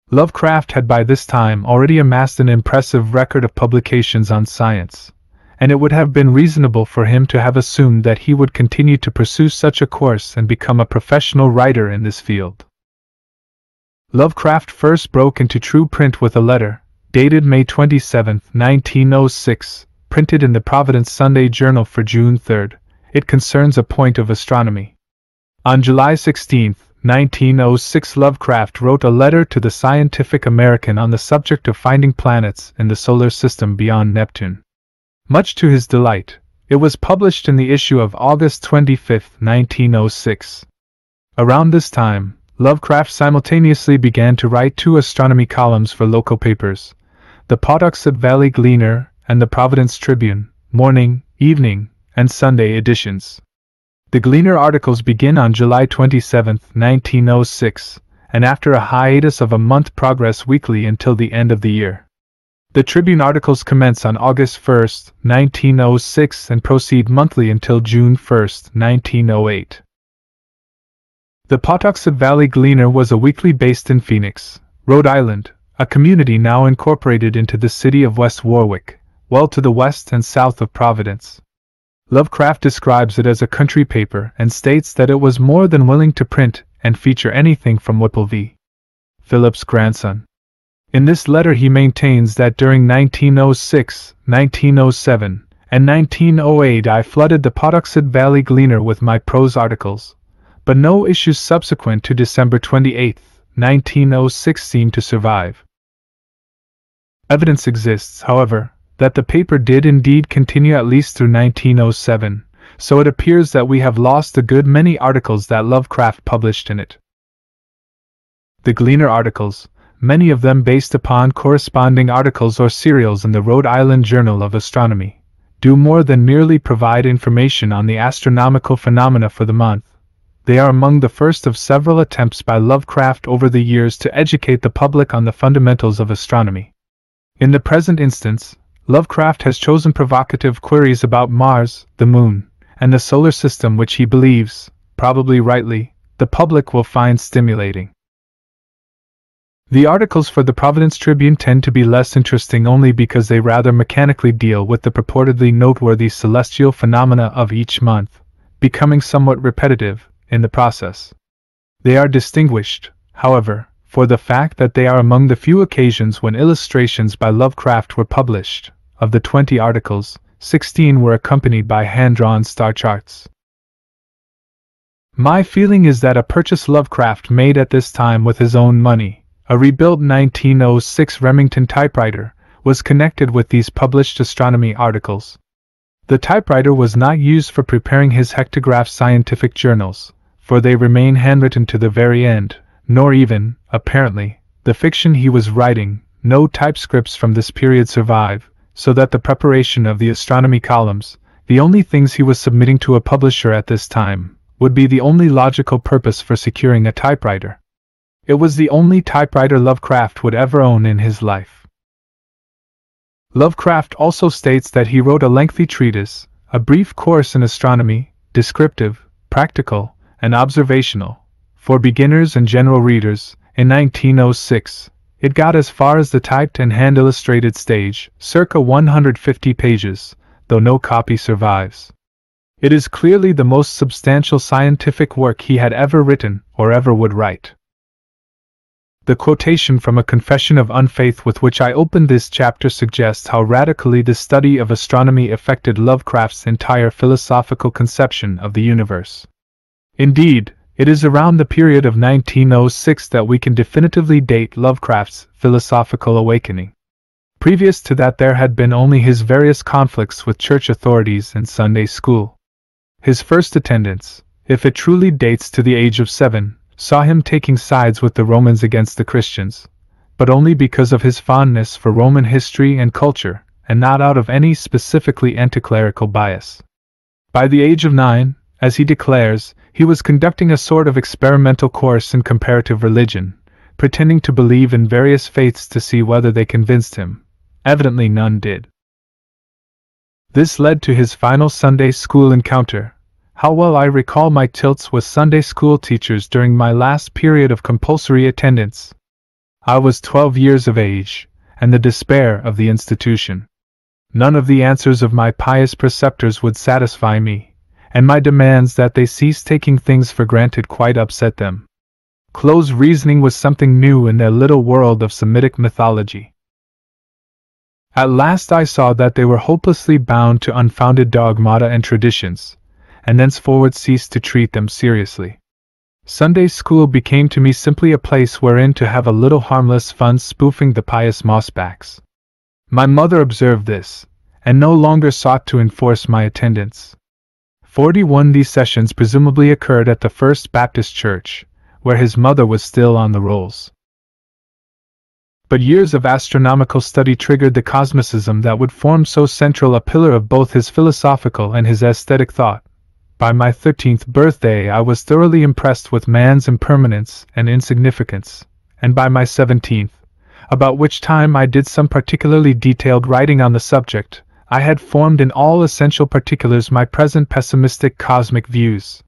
S1: Lovecraft had by this time already amassed an impressive record of publications on science, and it would have been reasonable for him to have assumed that he would continue to pursue such a course and become a professional writer in this field. Lovecraft first broke into true print with a letter, dated May 27, 1906, printed in the Providence Sunday Journal for June 3. It concerns a point of astronomy. On July 16, 1906, Lovecraft wrote a letter to the Scientific American on the subject of finding planets in the solar system beyond Neptune. Much to his delight, It was published in the issue of August 25, 1906. Around this time, Lovecraft simultaneously began to write 2 astronomy columns for local papers, the Pawtuxet Valley Gleaner and the Providence Tribune, morning, evening, and Sunday editions. The Gleaner articles begin on July 27, 1906, and after a hiatus of a month progress weekly until the end of the year. The Tribune articles commence on August 1, 1906 and proceed monthly until June 1, 1908. The Pawtuxet Valley Gleaner was a weekly based in Phoenix, Rhode Island, a community now incorporated into the city of West Warwick, well to the west and south of Providence. Lovecraft describes it as a country paper and states that it was more than willing to print and feature anything from Whipple v. Phillips' grandson. In this letter he maintains that during 1906, 1907, and 1908 I flooded the Pawtuxet Valley Gleaner with my prose articles, but no issues subsequent to December 28, 1906 seem to survive. Evidence exists, however, that the paper did indeed continue at least through 1907, so it appears that we have lost a good many articles that Lovecraft published in it. The Gleaner articles, many of them based upon corresponding articles or serials in the Rhode Island Journal of Astronomy, do more than merely provide information on the astronomical phenomena for the month. They are among the first of several attempts by Lovecraft over the years to educate the public on the fundamentals of astronomy. In the present instance, Lovecraft has chosen provocative queries about Mars, the Moon, and the solar system which he believes, probably rightly, the public will find stimulating. The articles for the Providence Tribune tend to be less interesting only because they rather mechanically deal with the purportedly noteworthy celestial phenomena of each month, becoming somewhat repetitive in the process. They are distinguished, however, for the fact that they are among the few occasions when illustrations by Lovecraft were published. Of the 20 articles, 16 were accompanied by hand-drawn star charts. My feeling is that a purchase Lovecraft made at this time with his own money, a rebuilt 1906 Remington typewriter, was connected with these published astronomy articles. The typewriter was not used for preparing his hectograph scientific journals, for they remain handwritten to the very end, nor even, apparently, the fiction he was writing. No typescripts from this period survive, so that the preparation of the astronomy columns, the only things he was submitting to a publisher at this time, would be the only logical purpose for securing a typewriter. It was the only typewriter Lovecraft would ever own in his life. Lovecraft also states that he wrote a lengthy treatise, a brief course in astronomy, descriptive, practical, and observational, for beginners and general readers, in 1906. It got as far as the typed and hand-illustrated stage, circa 150 pages, though no copy survives. It is clearly the most substantial scientific work he had ever written or ever would write. The quotation from a confession of unfaith with which I opened this chapter suggests how radically the study of astronomy affected Lovecraft's entire philosophical conception of the universe. Indeed, it is around the period of 1906 that we can definitively date Lovecraft's philosophical awakening. Previous to that there had been only his various conflicts with church authorities and Sunday school. His first attendance, if it truly dates to the age of 7, saw him taking sides with the Romans against the Christians, but only because of his fondness for Roman history and culture, and not out of any specifically anti-clerical bias. By the age of 9, as he declares, he was conducting a sort of experimental course in comparative religion, pretending to believe in various faiths to see whether they convinced him. Evidently none did. This led to his final Sunday school encounter. How well I recall my tilts with Sunday school teachers during my last period of compulsory attendance. I was 12 years of age, and the despair of the institution. None of the answers of my pious preceptors would satisfy me, and my demands that they cease taking things for granted quite upset them. Close reasoning was something new in their little world of Semitic mythology. At last I saw that they were hopelessly bound to unfounded dogmata and traditions, and thenceforward ceased to treat them seriously. Sunday school became to me simply a place wherein to have a little harmless fun spoofing the pious mossbacks. My mother observed this, and no longer sought to enforce my attendance. 41 These sessions presumably occurred at the First Baptist Church, where his mother was still on the rolls. But years of astronomical study triggered the cosmicism that would form so central a pillar of both his philosophical and his aesthetic thought. By my 13th birthday I was thoroughly impressed with man's impermanence and insignificance, and by my 17th, about which time I did some particularly detailed writing on the subject, I had formed in all essential particulars my present pessimistic cosmic views.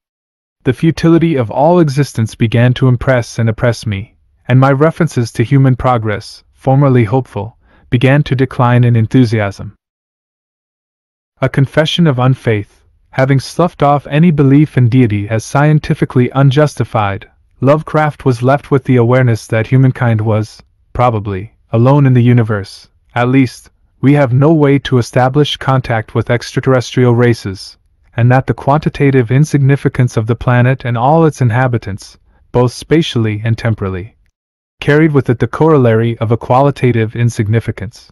S1: The futility of all existence began to impress and oppress me, and my references to human progress, formerly hopeful, began to decline in enthusiasm. A confession of unfaith, having sloughed off any belief in deity as scientifically unjustified, Lovecraft was left with the awareness that humankind was, probably, alone in the universe. At least, we have no way to establish contact with extraterrestrial races, and that the quantitative insignificance of the planet and all its inhabitants, both spatially and temporally, carried with it the corollary of a qualitative insignificance.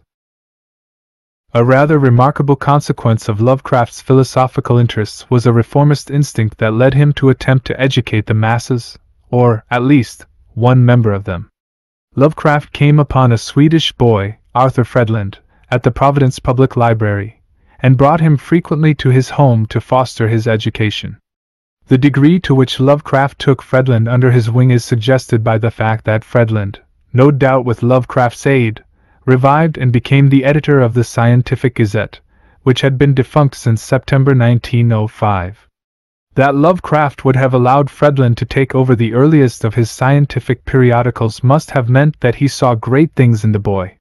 S1: A rather remarkable consequence of Lovecraft's philosophical interests was a reformist instinct that led him to attempt to educate the masses, or, at least, one member of them. Lovecraft came upon a Swedish boy, Arthur Fredland, at the Providence Public Library, and brought him frequently to his home to foster his education. The degree to which Lovecraft took Fredland under his wing is suggested by the fact that Fredland, no doubt with Lovecraft's aid, revived and became the editor of the Scientific Gazette, which had been defunct since September 1905. That Lovecraft would have allowed Fredland to take over the earliest of his scientific periodicals must have meant that he saw great things in the boy.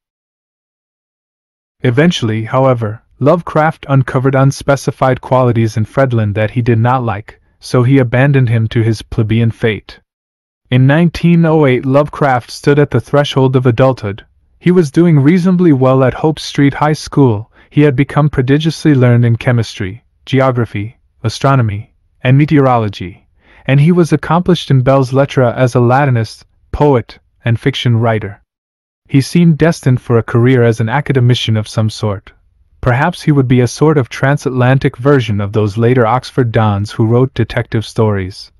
S1: Eventually, however, Lovecraft uncovered unspecified qualities in Fredland that he did not like, so he abandoned him to his plebeian fate. In 1908 Lovecraft stood at the threshold of adulthood. He was doing reasonably well at Hope Street High School. He had become prodigiously learned in chemistry, geography, astronomy, and meteorology, and he was accomplished in belles lettres as a Latinist, poet, and fiction writer. He seemed destined for a career as an academician of some sort. Perhaps he would be a sort of transatlantic version of those later Oxford dons who wrote detective stories,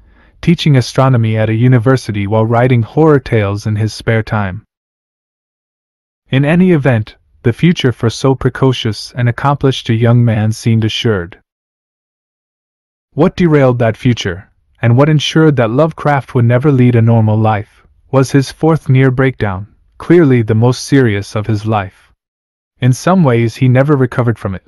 S1: teaching astronomy at a university while writing horror tales in his spare time. In any event, the future for so precocious and accomplished a young man seemed assured. What derailed that future, and what ensured that Lovecraft would never lead a normal life, was his fourth near breakdown, clearly the most serious of his life. In some ways he never recovered from it.